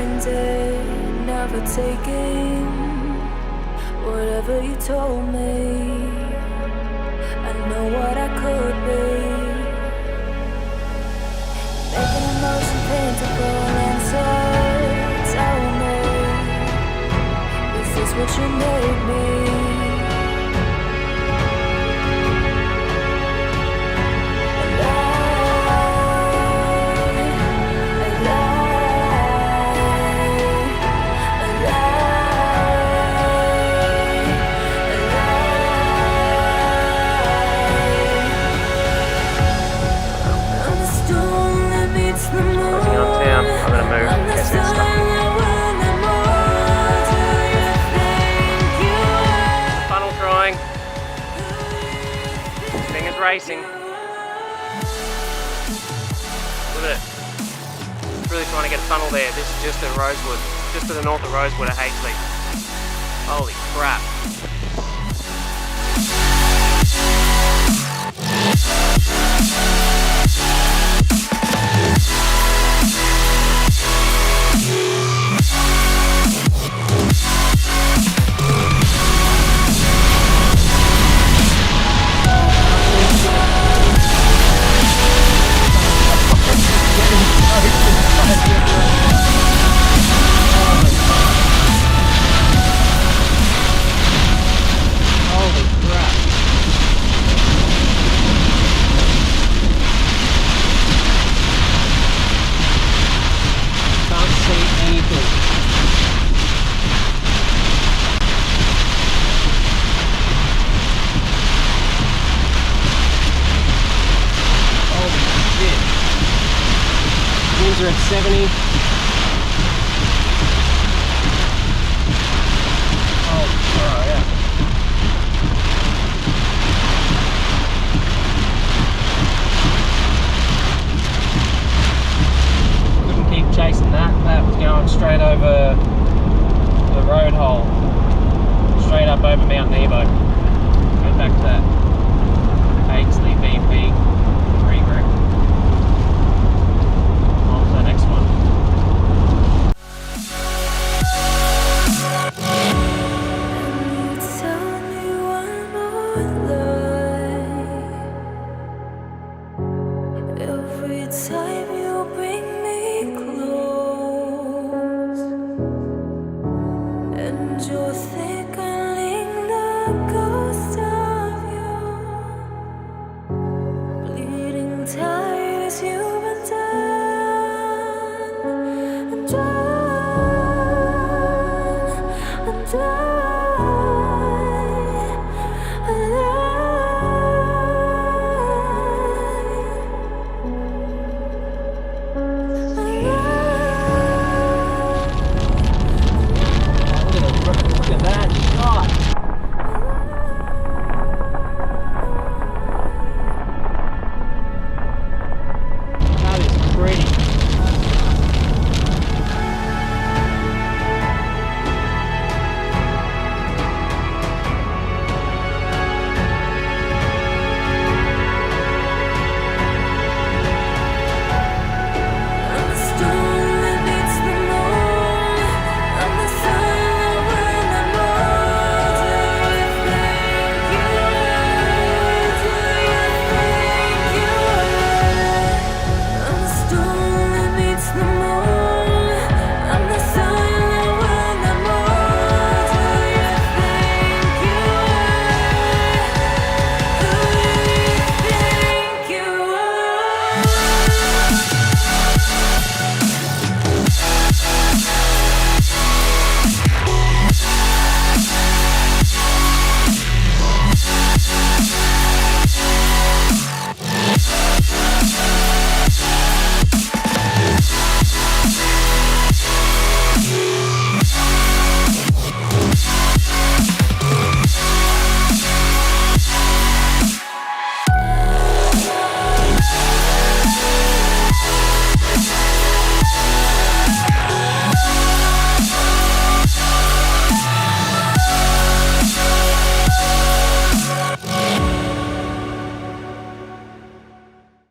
blinded, never taking whatever you told me. I know what I could be, making emotion painful answer. Tell me, is this what you made me? Closing on town, I'm gonna move Essex stuff. Funnel drying. Thing is racing. Look at it. Really trying to get a funnel there. This is just at Rosewood, just to the north of Rosewood at Hageley. Holy crap. Winds are at 70.